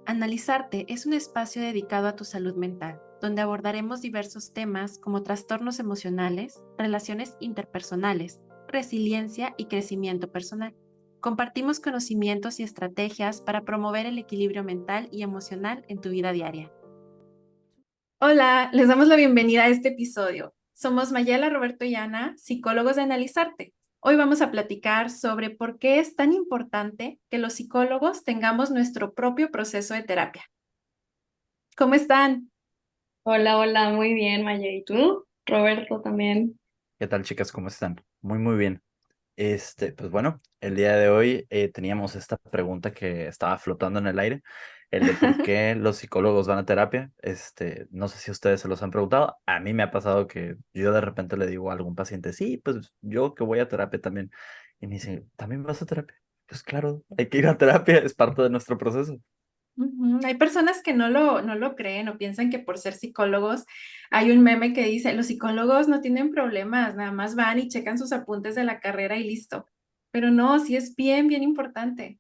Analizarte es un espacio dedicado a tu salud mental, donde abordaremos diversos temas como trastornos emocionales, relaciones interpersonales, resiliencia y crecimiento personal. Compartimos conocimientos y estrategias para promover el equilibrio mental y emocional en tu vida diaria. Hola, les damos la bienvenida a este episodio. Somos Mayela, Roberto y Ana, psicólogos de Analizarte. Hoy vamos a platicar sobre por qué es tan importante que los psicólogos tengamos nuestro propio proceso de terapia. ¿Cómo están? Hola, hola, muy bien, Maya. ¿Y tú? Roberto también. ¿Qué tal, chicas? ¿Cómo están? Muy bien. Pues bueno, el día de hoy teníamos esta pregunta que estaba flotando en el aire, el de por qué los psicólogos van a terapia. No sé si ustedes se los han preguntado. A mí me ha pasado que yo de repente le digo a algún paciente, sí, pues yo que voy a terapia también. Y me dice, ¿también vas a terapia? Pues claro, hay que ir a terapia, es parte de nuestro proceso. Ujú. Hay personas que no lo creen o piensan que por ser psicólogos hay un meme que dice, los psicólogos no tienen problemas, nada más van y checan sus apuntes de la carrera y listo. Pero no, sí es bien importante.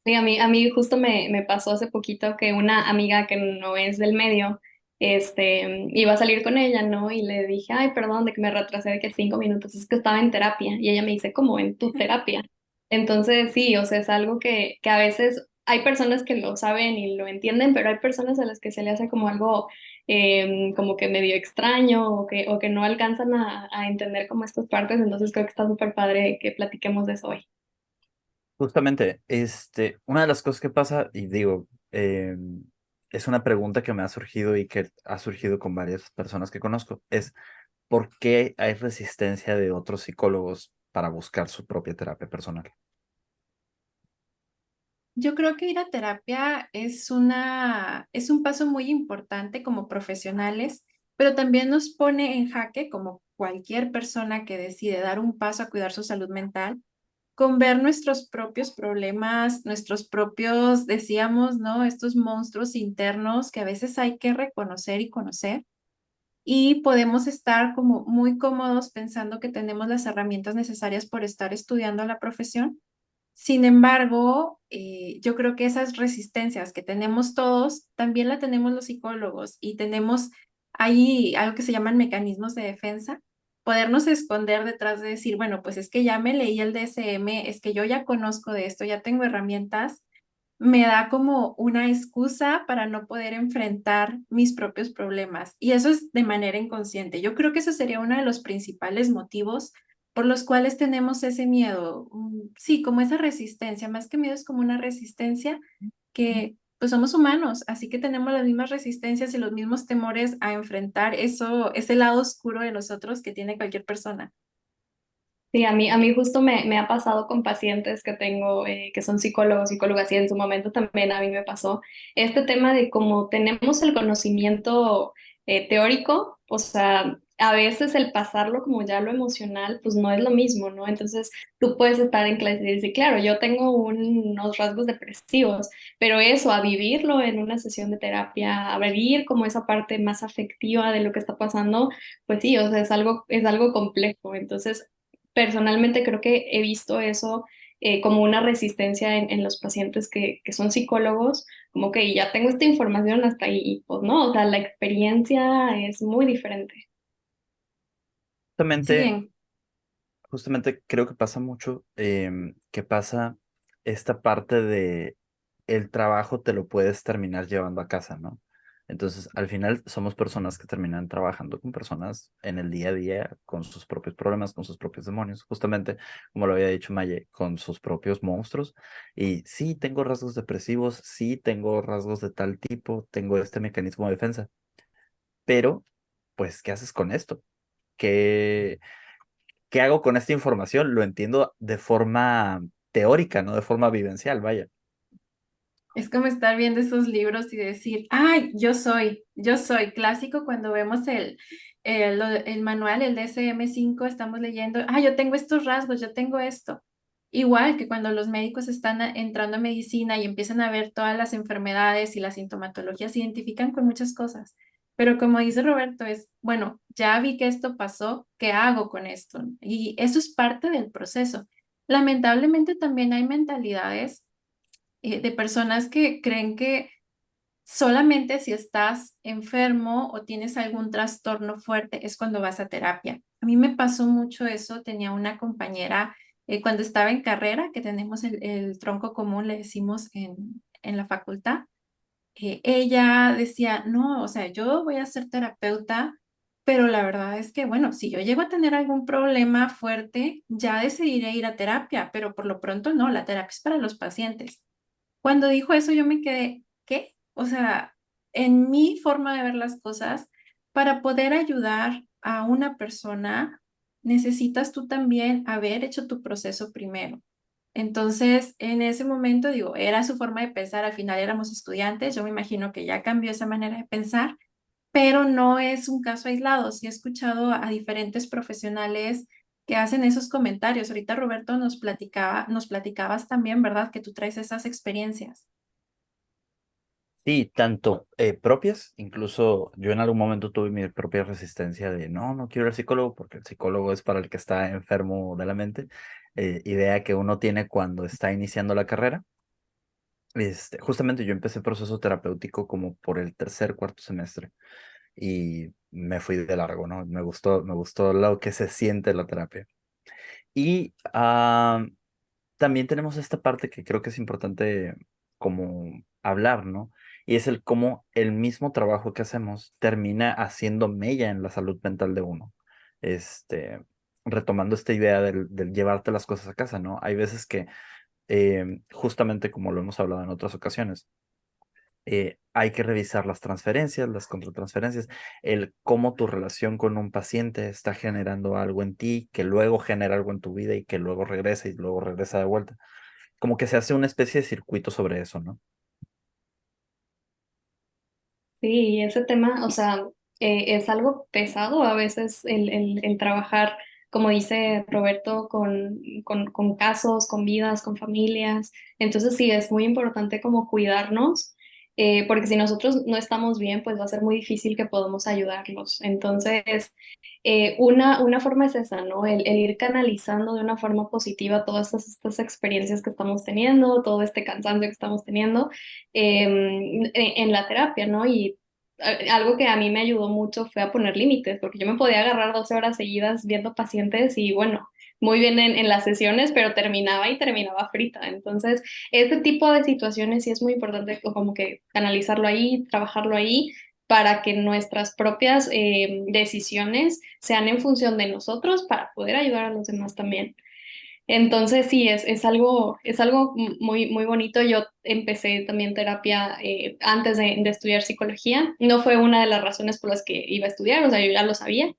Sí, a mí justo me pasó hace poquito que una amiga que no es del medio, iba a salir con ella, ¿no? Y le dije, ay, perdón de que me retrasé de que 5 minutos, es que estaba en terapia. Y ella me dice, ¿cómo en tu terapia? Entonces, sí, o sea, es algo que a veces hay personas que lo saben y lo entienden, pero hay personas a las que se le hace como algo como que medio extraño o que no alcanzan a entender como estas partes. Entonces, creo que está súper padre que platiquemos de eso hoy. Justamente, una de las cosas que pasa, y digo, es una pregunta que me ha surgido y que ha surgido con varias personas que conozco, es ¿por qué hay resistencia de otros psicólogos para buscar su propia terapia personal? Yo creo que ir a terapia es un paso muy importante como profesionales, pero también nos pone en jaque como cualquier persona que decide dar un paso a cuidar su salud mental con ver nuestros propios problemas, nuestros propios, decíamos, ¿no? Estos monstruos internos que a veces hay que reconocer y conocer. Y podemos estar como muy cómodos pensando que tenemos las herramientas necesarias por estar estudiando la profesión. Sin embargo, yo creo que esas resistencias que tenemos todos, también la tenemos los psicólogos y tenemos ahí algo que se llaman mecanismos de defensa, podernos esconder detrás de decir, bueno, pues es que ya me leí el DSM, es que yo ya conozco de esto, ya tengo herramientas, me da como una excusa para no poder enfrentar mis propios problemas. Y eso es de manera inconsciente. Yo creo que eso sería uno de los principales motivos por los cuales tenemos ese miedo. Sí, como esa resistencia, más que miedo es como una resistencia que pues somos humanos, así que tenemos las mismas resistencias y los mismos temores a enfrentar eso, ese lado oscuro de nosotros que tiene cualquier persona. Sí, a mí justo me ha pasado con pacientes que tengo que son psicólogos, psicólogas, y en su momento también a mí me pasó este tema de cómo tenemos el conocimiento teórico, o sea, a veces el pasarlo como ya lo emocional, pues no es lo mismo, ¿no? Entonces tú puedes estar en clase y decir, claro, yo tengo unos rasgos depresivos, pero eso, a vivirlo en una sesión de terapia, a vivir como esa parte más afectiva de lo que está pasando, pues sí, o sea, es algo complejo. Entonces, personalmente creo que he visto eso como una resistencia en los pacientes que son psicólogos, como que ya tengo esta información hasta ahí, y pues no, o sea, la experiencia es muy diferente. Sí, Justamente, justamente creo que pasa mucho, que pasa esta parte de el trabajo te lo puedes terminar llevando a casa, ¿no? Entonces, al final somos personas que terminan trabajando con personas en el día a día, con sus propios problemas, con sus propios demonios, justamente como lo había dicho Maye, con sus propios monstruos. Y sí, tengo rasgos depresivos, sí, tengo rasgos de tal tipo, tengo este mecanismo de defensa, pero, pues, ¿qué haces con esto? ¿Qué, qué hago con esta información? Lo entiendo de forma teórica, no de forma vivencial, vaya. es como estar viendo esos libros y decir, ay, yo soy, clásico cuando vemos el manual, el DSM-5, estamos leyendo, ah, yo tengo estos rasgos, yo tengo esto. Igual que cuando los médicos están entrando a medicina y empiezan a ver todas las enfermedades y la sintomatología, se identifican con muchas cosas. Pero como dice Roberto, es, bueno, ya vi que esto pasó, ¿qué hago con esto? Y eso es parte del proceso. Lamentablemente también hay mentalidades de personas que creen que solamente si estás enfermo o tienes algún trastorno fuerte es cuando vas a terapia. A mí me pasó mucho eso. Tenía una compañera cuando estaba en carrera, que tenemos el tronco común, le decimos en la facultad. Ella decía, no, o sea, yo voy a ser terapeuta, pero la verdad es que, bueno, si yo llego a tener algún problema fuerte, ya decidiré ir a terapia, pero por lo pronto no, la terapia es para los pacientes. Cuando dijo eso, yo me quedé, ¿qué? O sea, en mi forma de ver las cosas, para poder ayudar a una persona, necesitas tú también haber hecho tu proceso primero. Entonces, en ese momento, digo, era su forma de pensar, al final éramos estudiantes, yo me imagino que ya cambió esa manera de pensar, pero no es un caso aislado. Sí he escuchado a diferentes profesionales que hacen esos comentarios. Ahorita Roberto nos platicabas también, ¿verdad? Que tú traes esas experiencias. Sí, tanto propias, incluso yo en algún momento tuve mi propia resistencia de no, no quiero ir al psicólogo porque el psicólogo es para el que está enfermo de la mente, idea que uno tiene cuando está iniciando la carrera. Justamente yo empecé proceso terapéutico como por el tercer, cuarto semestre y me fui de largo, ¿no? Me gustó lo que se siente la terapia. Y también tenemos esta parte que creo que es importante como hablar, ¿no? Y es el cómo el mismo trabajo que hacemos termina haciendo mella en la salud mental de uno. Este, retomando esta idea del llevarte las cosas a casa, ¿no? Hay veces que, justamente como lo hemos hablado en otras ocasiones, hay que revisar las transferencias, las contratransferencias, el cómo tu relación con un paciente está generando algo en ti, que luego genera algo en tu vida y que luego regresa y luego regresa de vuelta. Como que se hace una especie de circuito sobre eso, ¿no? Sí, ese tema, o sea, es algo pesado a veces el trabajar, como dice Roberto, con casos, con vidas, con familias. Entonces sí, es muy importante como cuidarnos, porque si nosotros no estamos bien, pues va a ser muy difícil que podamos ayudarlos. Entonces, una forma es esa, ¿no? El ir canalizando de una forma positiva todas estas experiencias que estamos teniendo, todo este cansancio que estamos teniendo en la terapia, ¿no? Y algo que a mí me ayudó mucho fue a poner límites, porque yo me podía agarrar 12 horas seguidas viendo pacientes y bueno, muy bien en las sesiones, pero terminaba y terminaba frita. Entonces, este tipo de situaciones sí es muy importante como que canalizarlo ahí, trabajarlo ahí, para que nuestras propias decisiones sean en función de nosotros para poder ayudar a los demás también. Entonces sí, es algo muy, muy bonito. Yo empecé también terapia antes de estudiar psicología. No fue una de las razones por las que iba a estudiar, o sea, yo ya lo sabía.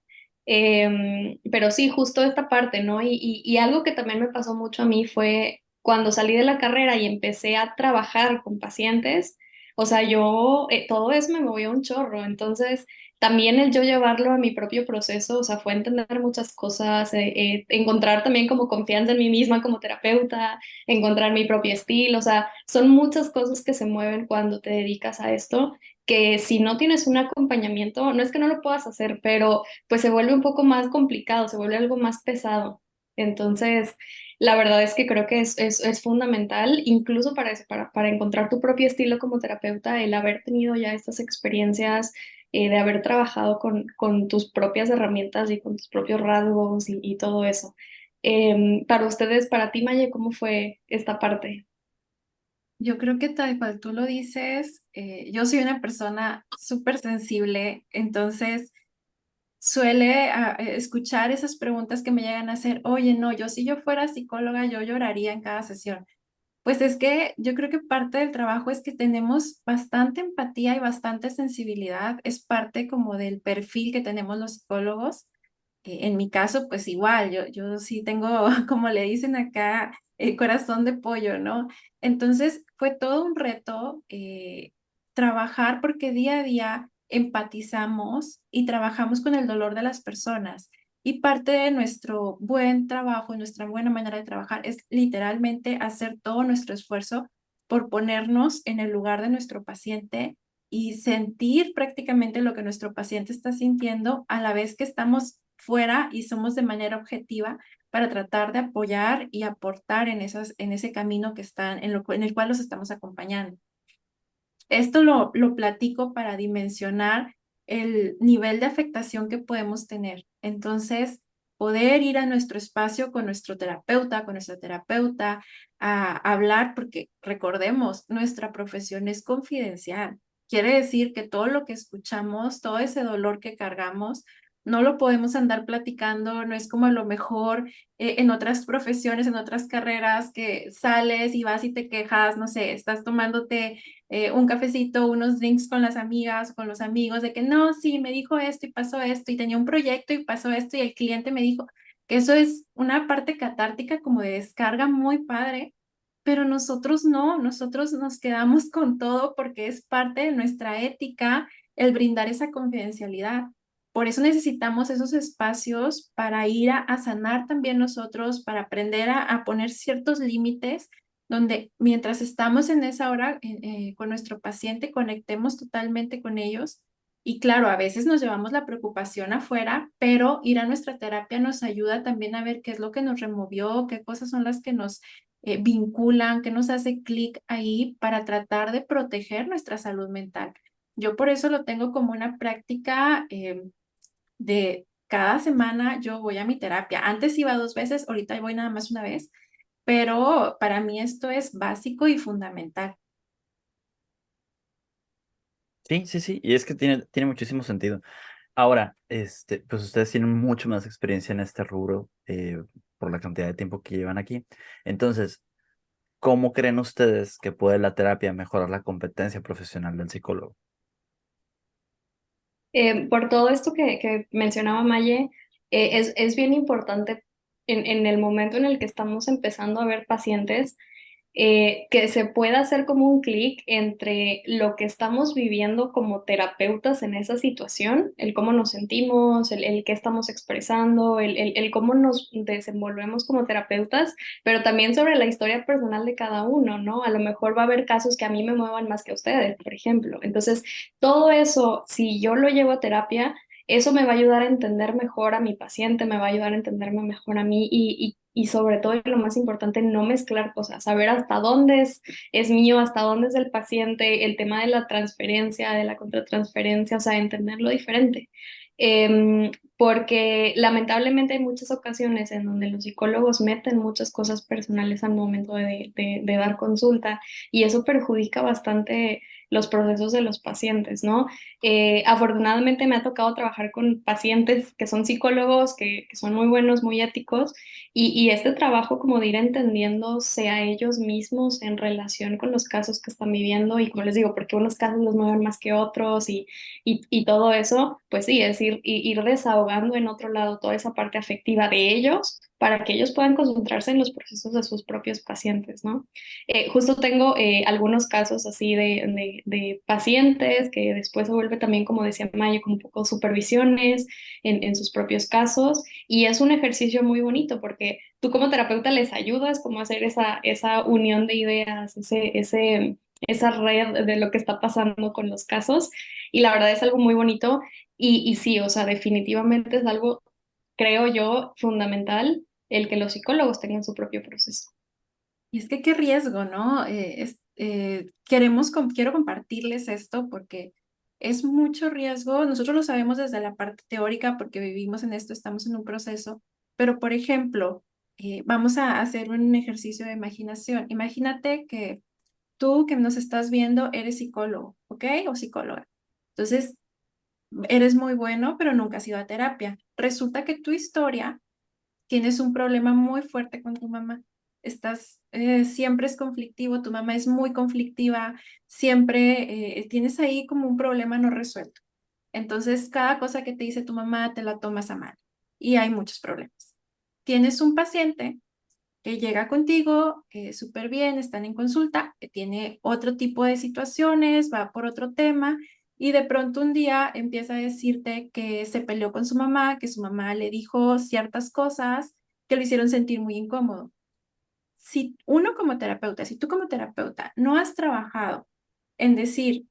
Pero sí, justo esta parte, ¿no? Y algo que también me pasó mucho a mí fue cuando salí de la carrera y empecé a trabajar con pacientes, o sea, yo todo eso me movió un chorro. Entonces también el yo llevarlo a mi propio proceso, o sea, fue entender muchas cosas, encontrar también como confianza en mí misma como terapeuta, encontrar mi propio estilo, o sea, son muchas cosas que se mueven cuando te dedicas a esto, que si no tienes un acompañamiento, no es que no lo puedas hacer, pero pues se vuelve un poco más complicado, se vuelve algo más pesado. Entonces, la verdad es que creo que es fundamental, incluso para eso, para encontrar tu propio estilo como terapeuta, el haber tenido ya estas experiencias de haber trabajado con tus propias herramientas y con tus propios rasgos y todo eso. Para ustedes, para ti, Maye, ¿cómo fue esta parte? Yo creo que tal cual tú lo dices, yo soy una persona súper sensible, entonces suele escuchar esas preguntas que me llegan a hacer, oye, no, yo si yo fuera psicóloga, yo lloraría en cada sesión. Pues es que yo creo que parte del trabajo es que tenemos bastante empatía y bastante sensibilidad, es parte como del perfil que tenemos los psicólogos. En mi caso, pues igual, yo sí tengo, como le dicen acá, el corazón de pollo, ¿no? Entonces fue todo un reto trabajar porque día a día empatizamos y trabajamos con el dolor de las personas. Y parte de nuestro buen trabajo, nuestra buena manera de trabajar es literalmente hacer todo nuestro esfuerzo por ponernos en el lugar de nuestro paciente y sentir prácticamente lo que nuestro paciente está sintiendo a la vez que estamos fuera y somos de manera objetiva para tratar de apoyar y aportar en ese camino que están, en el cual los estamos acompañando. Esto lo platico para dimensionar el nivel de afectación que podemos tener. Entonces, poder ir a nuestro espacio con nuestro terapeuta, con nuestra terapeuta, a hablar, porque recordemos, nuestra profesión es confidencial. Quiere decir que todo lo que escuchamos, todo ese dolor que cargamos, no lo podemos andar platicando, no es como a lo mejor en otras profesiones, en otras carreras, que sales y vas y te quejas, no sé, estás tomándote un cafecito, unos drinks con las amigas, con los amigos, de que no, sí, me dijo esto y pasó esto y tenía un proyecto y pasó esto y el cliente me dijo que eso es una parte catártica como de descarga muy padre, pero nosotros no, nosotros nos quedamos con todo porque es parte de nuestra ética el brindar esa confidencialidad. Por eso necesitamos esos espacios para ir a sanar también nosotros, para aprender a poner ciertos límites donde mientras estamos en esa hora con nuestro paciente, conectemos totalmente con ellos. Y claro, a veces nos llevamos la preocupación afuera, pero ir a nuestra terapia nos ayuda también a ver qué es lo que nos removió, qué cosas son las que nos vinculan, qué nos hace clic ahí para tratar de proteger nuestra salud mental. Yo por eso lo tengo como una práctica de cada semana yo voy a mi terapia. Antes iba 2 veces, ahorita voy nada más una vez, pero para mí esto es básico y fundamental. Sí, sí, sí, y es que tiene muchísimo sentido. Ahora, pues ustedes tienen mucho más experiencia en este rubro por la cantidad de tiempo que llevan aquí. Entonces, ¿cómo creen ustedes que puede la terapia mejorar la competencia profesional del psicólogo? Por todo esto que mencionaba Maye, es bien importante en el momento en el que estamos empezando a ver pacientes, que se pueda hacer como un clic entre lo que estamos viviendo como terapeutas en esa situación, el cómo nos sentimos, el qué estamos expresando, el cómo nos desenvolvemos como terapeutas, pero también sobre la historia personal de cada uno, ¿no? A lo mejor va a haber casos que a mí me muevan más que a ustedes, por ejemplo. Entonces, todo eso, si yo lo llevo a terapia, eso me va a ayudar a entender mejor a mi paciente, me va a ayudar a entenderme mejor a mí y sobre todo, y lo más importante, no mezclar cosas, saber hasta dónde es mío, hasta dónde es del paciente, el tema de la transferencia, de la contratransferencia, o sea, entenderlo diferente. Porque lamentablemente hay muchas ocasiones en donde los psicólogos meten muchas cosas personales al momento de dar consulta y eso perjudica bastante los procesos de los pacientes, ¿no? Afortunadamente me ha tocado trabajar con pacientes que son psicólogos, que son muy buenos, muy éticos, y este trabajo como de ir entendiéndose a ellos mismos en relación con los casos que están viviendo y como les digo, porque unos casos los mueven más que otros y todo eso, pues sí, es ir desahogando en otro lado toda esa parte afectiva de ellos para que ellos puedan concentrarse en los procesos de sus propios pacientes, ¿no? Justo tengo algunos casos así de pacientes que después se vuelve también, como decía Mayo, como un poco supervisiones en sus propios casos y es un ejercicio muy bonito porque tú como terapeuta les ayudas como a hacer esa unión de ideas, esa red de lo que está pasando con los casos y la verdad es algo muy bonito y sí, o sea, definitivamente es algo, creo yo, fundamental el que los psicólogos tengan su propio proceso. Y es que qué riesgo, ¿no? Quiero compartirles esto porque es mucho riesgo. Nosotros lo sabemos desde la parte teórica porque vivimos en esto, estamos en un proceso. Pero, por ejemplo, vamos a hacer un ejercicio de imaginación. Imagínate que tú que nos estás viendo eres psicólogo, ¿ok? O psicóloga. Entonces, eres muy bueno, pero nunca has ido a terapia. Resulta que tu historia tienes un problema muy fuerte con tu mamá. Siempre es conflictivo, tu mamá es muy conflictiva, siempre tienes ahí como un problema no resuelto. Entonces, cada cosa que te dice tu mamá te la tomas a mal y hay muchos problemas. Tienes un paciente que llega contigo súper bien, están en consulta, que tiene otro tipo de situaciones, va por otro tema y de pronto un día empieza a decirte que se peleó con su mamá, que su mamá le dijo ciertas cosas que lo hicieron sentir muy incómodo. Si uno como terapeuta, si tú como terapeuta no has trabajado en decir,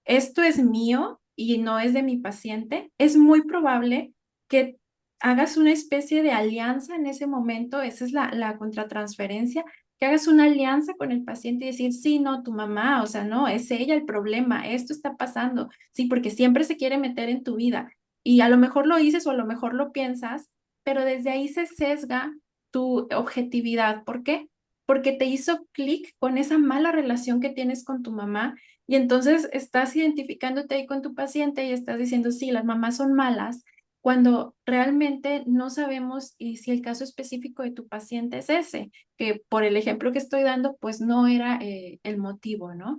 esto es mío y no es de mi paciente, es muy probable que hagas una especie de alianza en ese momento, esa es la contratransferencia, que hagas una alianza con el paciente y decir, sí, no, tu mamá, o sea, no, es ella el problema, esto está pasando, sí, porque siempre se quiere meter en tu vida y a lo mejor lo dices o a lo mejor lo piensas, pero desde ahí se sesga tu objetividad. ¿Por qué? Porque te hizo clic con esa mala relación que tienes con tu mamá y entonces estás identificándote ahí con tu paciente y estás diciendo, sí, las mamás son malas cuando realmente no sabemos y si el caso específico de tu paciente es ese, que por el ejemplo que estoy dando, pues no era el motivo, ¿no?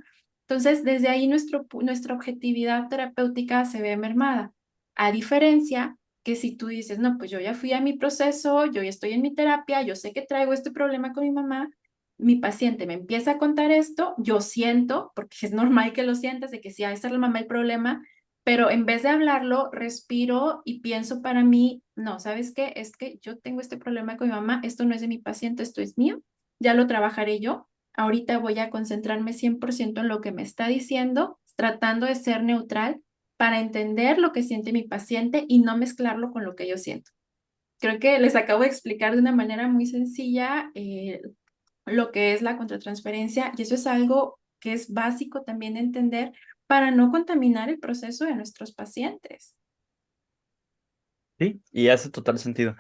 Entonces, desde ahí nuestra objetividad terapéutica se ve mermada. A diferencia que si tú dices, no, pues yo ya fui a mi proceso, yo ya estoy en mi terapia, yo sé que traigo este problema con mi mamá, mi paciente me empieza a contar esto, yo siento, porque es normal que lo sientas, de que si esa es la mamá el problema, pero en vez de hablarlo, respiro y pienso para mí, no, ¿sabes qué? Es que yo tengo este problema con mi mamá, esto no es de mi paciente, esto es mío, ya lo trabajaré yo. Ahorita voy a concentrarme 100% en lo que me está diciendo, tratando de ser neutral para entender lo que siente mi paciente y no mezclarlo con lo que yo siento. Creo que les acabo de explicar de una manera muy sencilla lo que es la contratransferencia y eso es algo que es básico también de entender para no contaminar el proceso de nuestros pacientes. Sí, y hace total sentido.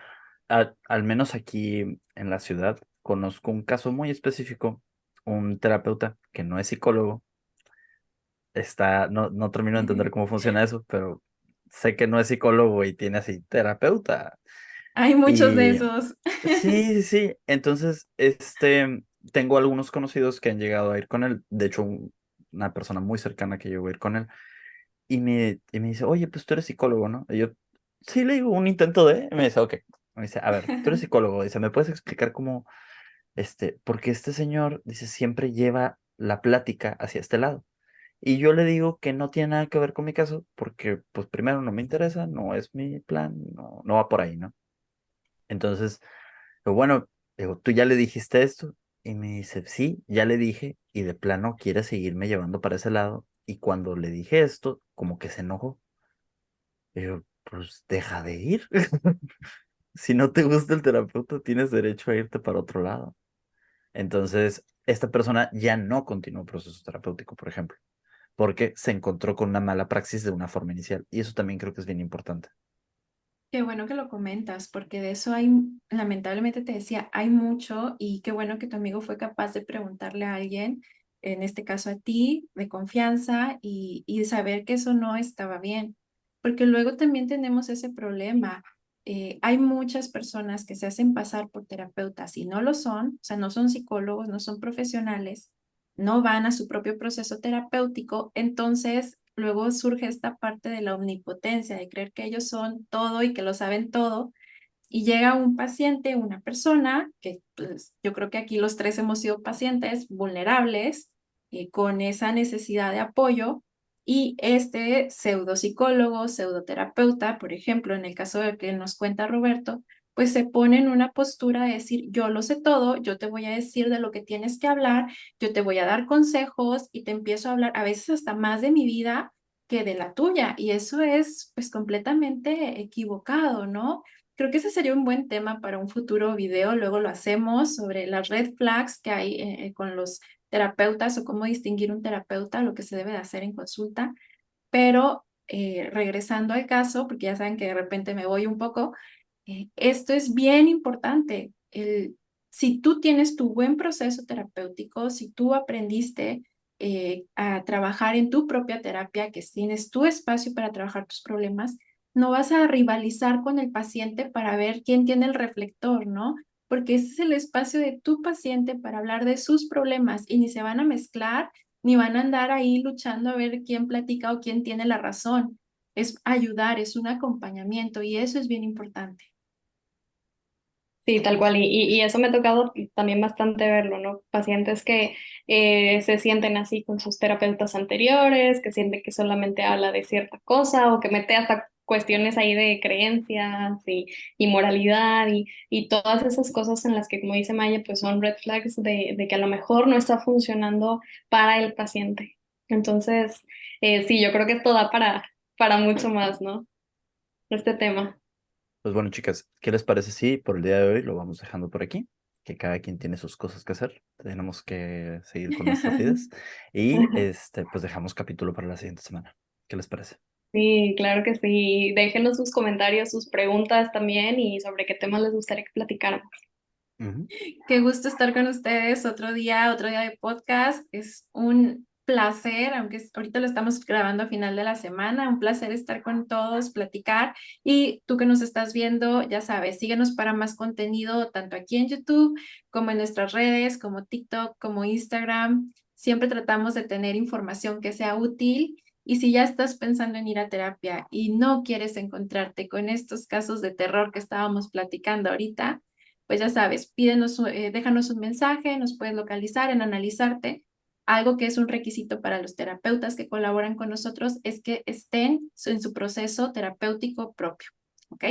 Al menos aquí en la ciudad conozco un caso muy específico, un terapeuta que no es psicólogo, no termino de entender cómo funciona eso, pero sé que no es psicólogo y tiene así terapeuta. Hay muchos de Y esos. sí, sí, sí. Entonces, tengo algunos conocidos que han llegado a ir con él. De hecho, una persona muy cercana que llegó a ir con él. Y me dice, oye, pues tú eres psicólogo, ¿no? Y yo, sí, le digo, un intento de. Y me dice, ok. Me dice, a ver, tú eres psicólogo. Dice, ¿me puedes explicar cómo, porque este señor, dice, siempre lleva la plática hacia este lado? Y yo le digo que no tiene nada que ver con mi caso, porque, pues, primero no me interesa, no es mi plan, no, no va por ahí, ¿no? Entonces, pero bueno, digo, ¿tú ya le dijiste esto? Y me dice, sí, ya le dije, y de plano quiere seguirme llevando para ese lado. Y cuando le dije esto, como que se enojó. Y yo, pues deja de ir. Si no te gusta el terapeuta, tienes derecho a irte para otro lado. Entonces, esta persona ya no continuó el proceso terapéutico, por ejemplo, porque se encontró con una mala praxis de una forma inicial. Y eso también creo que es bien importante. Qué bueno que lo comentas, porque de eso hay, lamentablemente te decía, hay mucho y qué bueno que tu amigo fue capaz de preguntarle a alguien, en este caso a ti, de confianza y saber que eso no estaba bien, porque luego también tenemos ese problema. Hay muchas personas que se hacen pasar por terapeutas y no lo son, o sea, no son psicólogos, no son profesionales, no van a su propio proceso terapéutico, entonces luego surge esta parte de la omnipotencia, de creer que ellos son todo y que lo saben todo. Y llega un paciente, una persona, que pues, yo creo que aquí los tres hemos sido pacientes vulnerables, con esa necesidad de apoyo. Y este pseudopsicólogo, pseudoterapeuta, por ejemplo, en el caso del que nos cuenta Roberto, pues se pone en una postura de decir, yo lo sé todo, yo te voy a decir de lo que tienes que hablar, yo te voy a dar consejos y te empiezo a hablar a veces hasta más de mi vida que de la tuya. Y eso es pues completamente equivocado, ¿no? Creo que ese sería un buen tema para un futuro video, luego lo hacemos sobre las red flags que hay con los terapeutas o cómo distinguir un terapeuta, lo que se debe de hacer en consulta. Pero regresando al caso, porque ya saben que de repente me voy un poco, esto es bien importante. Si tú tienes tu buen proceso terapéutico, si tú aprendiste a trabajar en tu propia terapia, que tienes tu espacio para trabajar tus problemas, no vas a rivalizar con el paciente para ver quién tiene el reflector, ¿no? Porque ese es el espacio de tu paciente para hablar de sus problemas y ni se van a mezclar, ni van a andar ahí luchando a ver quién platica o quién tiene la razón. Es ayudar, es un acompañamiento y eso es bien importante. Sí, tal cual. Y eso me ha tocado también bastante verlo, ¿no? Pacientes que se sienten así con sus terapeutas anteriores, que sienten que solamente habla de cierta cosa o que mete hasta cuestiones ahí de creencias y moralidad y todas esas cosas en las que, como dice Maya, pues son red flags de que a lo mejor no está funcionando para el paciente. Entonces, sí, yo creo que esto da para mucho más, ¿no? Este tema. Pues bueno, chicas, ¿qué les parece si por el día de hoy lo vamos dejando por aquí? Que cada quien tiene sus cosas que hacer. Tenemos que seguir con nuestras vidas. Y pues dejamos capítulo para la siguiente semana. ¿Qué les parece? Sí, claro que sí. Déjenos sus comentarios, sus preguntas también y sobre qué temas les gustaría que platicáramos. Ujú. Qué gusto estar con ustedes otro día de podcast. Es un placer, aunque ahorita lo estamos grabando a final de la semana, un placer estar con todos, platicar. Y tú que nos estás viendo, ya sabes, síguenos para más contenido, tanto aquí en YouTube como en nuestras redes, como TikTok, como Instagram. Siempre tratamos de tener información que sea útil. Y si ya estás pensando en ir a terapia y no quieres encontrarte con estos casos de terror que estábamos platicando ahorita, pues ya sabes, déjanos un mensaje, nos puedes localizar en Analizarte. Algo que es un requisito para los terapeutas que colaboran con nosotros es que estén en su proceso terapéutico propio, ¿ok?